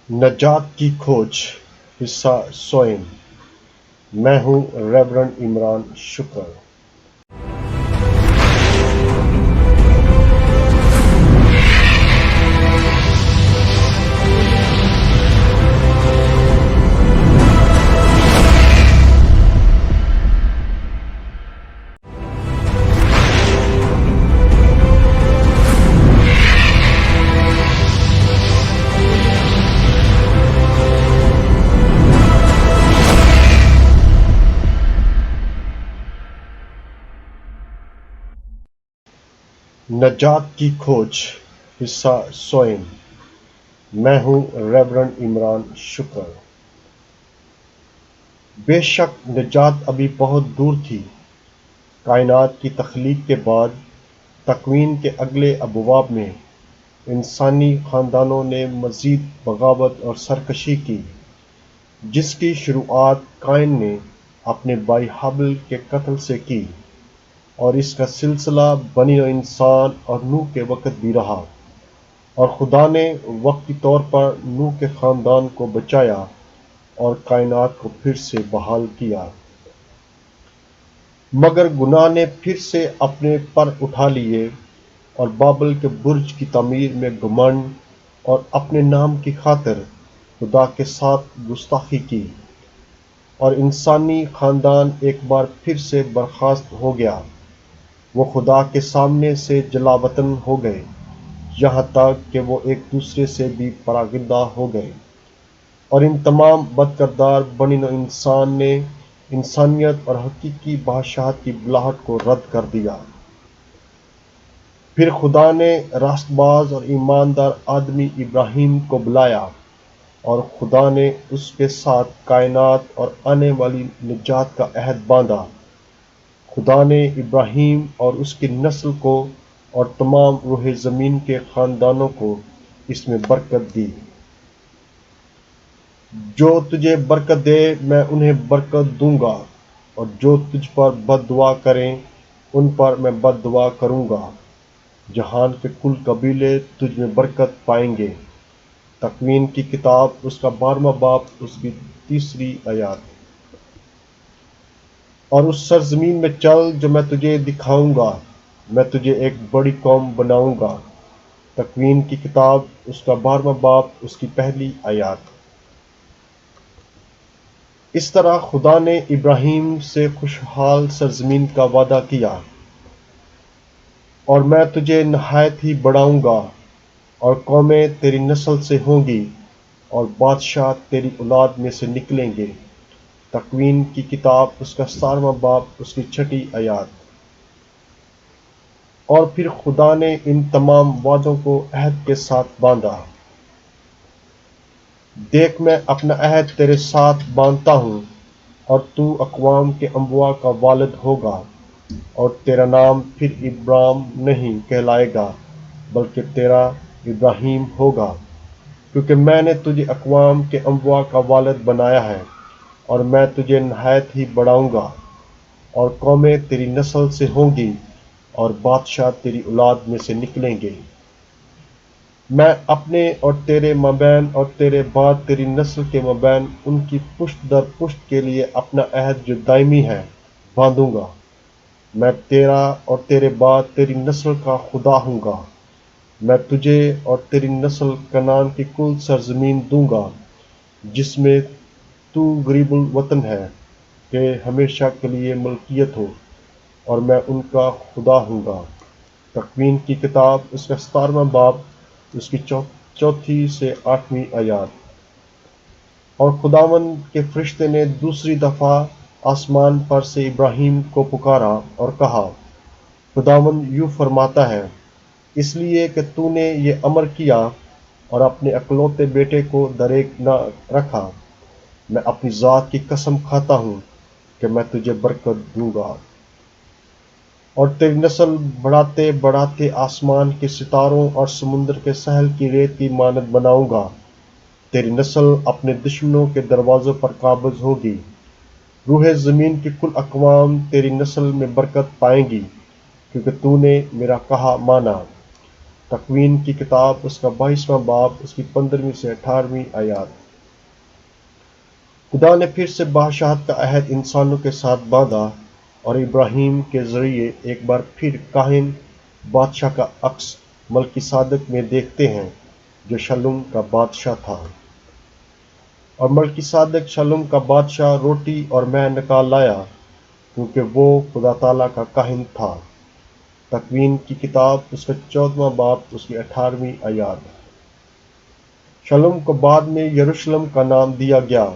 نجات کی کھوج حصہ سوئم میں ہوں ریورنڈ عمران شکر۔ نجات کی کھوج حصہ سوئم میں ہوں ریورنڈ عمران شکر۔ بے شک نجات ابھی بہت دور تھی۔ کائنات کی تخلیق کے بعد تکوین کے اگلے ابواب میں انسانی خاندانوں نے مزید بغاوت اور سرکشی کی، جس کی شروعات قائن نے اپنے بھائی حابل کے قتل سے کی، اور اس کا سلسلہ بنی نوع انسان اور نوح کے وقت بھی رہا، اور خدا نے وقتی طور پر نوح کے خاندان کو بچایا اور کائنات کو پھر سے بحال کیا۔ مگر گناہ نے پھر سے اپنے پر اٹھا لیے اور بابل کے برج کی تعمیر میں گھمنڈ اور اپنے نام کی خاطر خدا کے ساتھ گستاخی کی، اور انسانی خاندان ایک بار پھر سے برخاست ہو گیا۔ وہ خدا کے سامنے سے جلا وطن ہو گئے، یہاں تک کہ وہ ایک دوسرے سے بھی پراگندہ ہو گئے، اور ان تمام بد کردار بنی نوع انسان نے انسانیت اور حقیقی بادشاہت کی بلاہٹ کو رد کر دیا۔ پھر خدا نے راست باز اور ایماندار آدمی ابراہیم کو بلایا، اور خدا نے اس کے ساتھ کائنات اور آنے والی نجات کا عہد باندھا۔ خدا نے ابراہیم اور اس کی نسل کو اور تمام روح زمین کے خاندانوں کو اس میں برکت دی۔ جو تجھے برکت دے میں انہیں برکت دوں گا، اور جو تجھ پر بد دعا کریں ان پر میں بد دعا کروں گا۔ جہان کے کل قبیلے تجھ میں برکت پائیں گے۔ تکوین کی کتاب اس کا 12واں باب اس کی 3 آیات۔ اور اس سرزمین میں چل جو میں تجھے دکھاؤں گا، میں تجھے ایک بڑی قوم بناؤں گا۔ تکوین کی کتاب اس کا 12واں باب اس کی 1 آیات۔ اس طرح خدا نے ابراہیم سے خوشحال سرزمین کا وعدہ کیا، اور میں تجھے نہایت ہی بڑھاؤں گا، اور قومیں تیری نسل سے ہوں گی، اور بادشاہ تیری اولاد میں سے نکلیں گے۔ تکوین کی کتاب اس کا 17واں باب اس کی 6 آیات۔ اور پھر خدا نے ان تمام وعدوں کو عہد کے ساتھ باندھا۔ دیکھ میں اپنا عہد تیرے ساتھ باندھتا ہوں، اور تو اقوام کے انبیاء کا والد ہوگا، اور تیرا نام پھر ابرام نہیں کہلائے گا بلکہ تیرا ابراہیم ہوگا، کیونکہ میں نے تجھے اقوام کے انبیاء کا والد بنایا ہے، اور میں تجھے نہایت ہی بڑھاؤں گا، اور قومیں تیری نسل سے ہوں گی، اور بادشاہ تیری اولاد میں سے نکلیں گے۔ میں اپنے اور تیرے مابین اور تیرے بعد تیری نسل کے مابین ان کی پشت در پشت کے لیے اپنا عہد جو دائمی ہے باندھوں گا۔ میں تیرا اور تیرے بعد تیری نسل کا خدا ہوں گا۔ میں تجھے اور تیری نسل کنعان کی کل سرزمین دوں گا، جس میں تو غریب الوطن ہے، کہ ہمیشہ کے لیے ملکیت ہو، اور میں ان کا خدا ہوں گا۔ تکوین کی کتاب اس کا 17واں باب اس کی 4 سے 8 آیات۔ اور خداوند کے فرشتے نے دوسری دفعہ آسمان پر سے ابراہیم کو پکارا اور کہا، خداوند یوں فرماتا ہے، اس لیے کہ تو نے یہ امر کیا اور اپنے اکلوتے بیٹے کو دریغ نہ رکھا، میں اپنی ذات کی قسم کھاتا ہوں کہ میں تجھے برکت دوں گا، اور تیری نسل بڑھاتے بڑھاتے آسمان کے ستاروں اور سمندر کے ساحل کی ریت کی مانند بناؤں گا۔ تیری نسل اپنے دشمنوں کے دروازوں پر قابض ہوگی۔ روح زمین کی کل اقوام تیری نسل میں برکت پائیں گی، کیونکہ تو نے میرا کہا مانا۔ تکوین کی کتاب اس کا 22واں باب اس کی 15ویں سے 18ویں آیات۔ خدا نے پھر سے بادشاہت کا عہد انسانوں کے ساتھ باندھا اور ابراہیم کے ذریعے ایک بار پھر کاہن بادشاہ کا عکس ملکی صادق میں دیکھتے ہیں جو شلوم کا بادشاہ تھا۔ اور ملکی صادق شلوم کا بادشاہ روٹی اور مے نکال لایا کیونکہ وہ خدا تعالیٰ کا کاہن تھا۔ تکوین کی کتاب اس کا 14واں باب اس کی 18ویں آیات۔ شلوم کو بعد میں یروشلم کا نام دیا گیا۔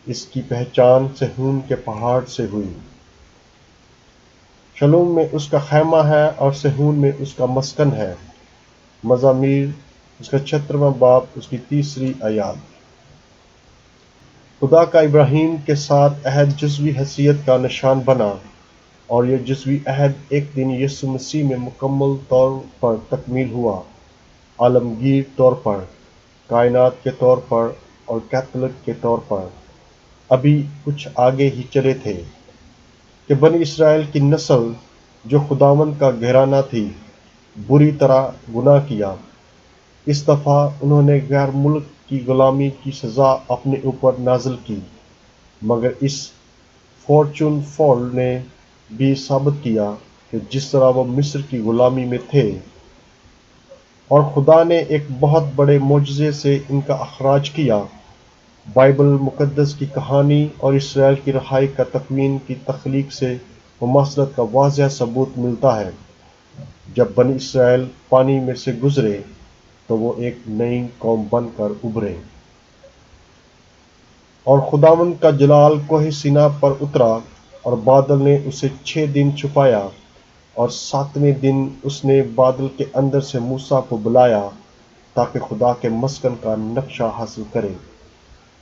اس کی پہچان صہیون کے پہاڑ سے ہوئی۔ شلوم میں اس کا خیمہ ہے اور صہیون میں اس کا مسکن ہے۔ مزامیر اس کا 76واں باب اس کی 3 آیات۔ خدا کا ابراہیم کے ساتھ عہد جزوی حیثیت کا نشان بنا، اور یہ جزوی عہد ایک دن یسوع مسیح میں مکمل طور پر تکمیل ہوا، عالمگیر طور پر، کائنات کے طور پر اور کیتھولک کے طور پر۔ ابھی کچھ آگے ہی چلے تھے کہ بنی اسرائیل کی نسل جو خداوند کا گھرانہ تھی بری طرح گناہ کیا۔ اس دفعہ انہوں نے غیر ملک کی غلامی کی سزا اپنے اوپر نازل کی، مگر اس فارچون فال نے بھی ثابت کیا کہ جس طرح وہ مصر کی غلامی میں تھے اور خدا نے ایک بہت بڑے معجزے سے ان کا اخراج کیا۔ بائبل مقدس کی کہانی اور اسرائیل کی رہائی کا تکوین کی تخلیق سے مماثلت کا واضح ثبوت ملتا ہے۔ جب بنی اسرائیل پانی میں سے گزرے تو وہ ایک نئی قوم بن کر ابھرے، اور خداوند کا جلال کوہ سینا پر اترا اور بادل نے اسے 6 دن چھپایا، اور 7ویں دن اس نے بادل کے اندر سے موسیٰ کو بلایا تاکہ خدا کے مسکن کا نقشہ حاصل کرے۔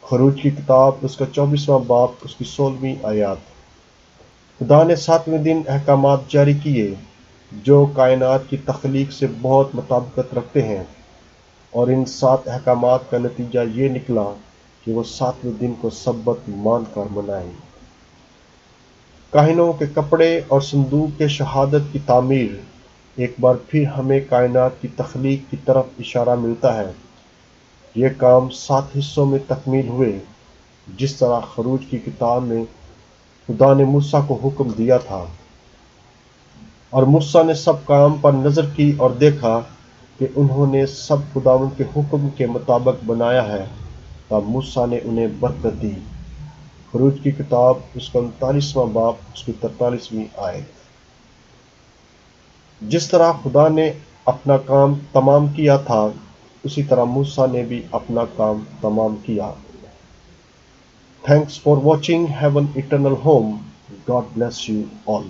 خروج کی کتاب اس کا 24واں باب اس کی 16ویں آیات۔ خدا نے 7ویں دن احکامات جاری کیے جو کائنات کی تخلیق سے بہت مطابقت رکھتے ہیں، اور ان 7 احکامات کا نتیجہ یہ نکلا کہ وہ 7ویں دن کو سبت مان کر منائیں۔ کاہنوں کے کپڑے اور صندوق کے شہادت کی تعمیر۔ ایک بار پھر ہمیں کائنات کی تخلیق کی طرف اشارہ ملتا ہے۔ یہ کام 7 حصوں میں تکمیل ہوئے، جس طرح خروج کی کتاب میں خدا نے موسیٰ کو حکم دیا تھا۔ اور موسیٰ نے سب کام پر نظر کی اور دیکھا کہ انہوں نے سب خداوند کے حکم کے مطابق بنایا ہے، تب موسیٰ نے انہیں برکت دی۔ خروج کی کتاب اس کا 39واں باب اس کی 43ویں آیت۔ جس طرح خدا نے اپنا کام تمام کیا تھا، اسی طرح موسیٰ نے بھی اپنا کام تمام کیا۔ Thanks for watching Heaven Eternal Home. God bless you all.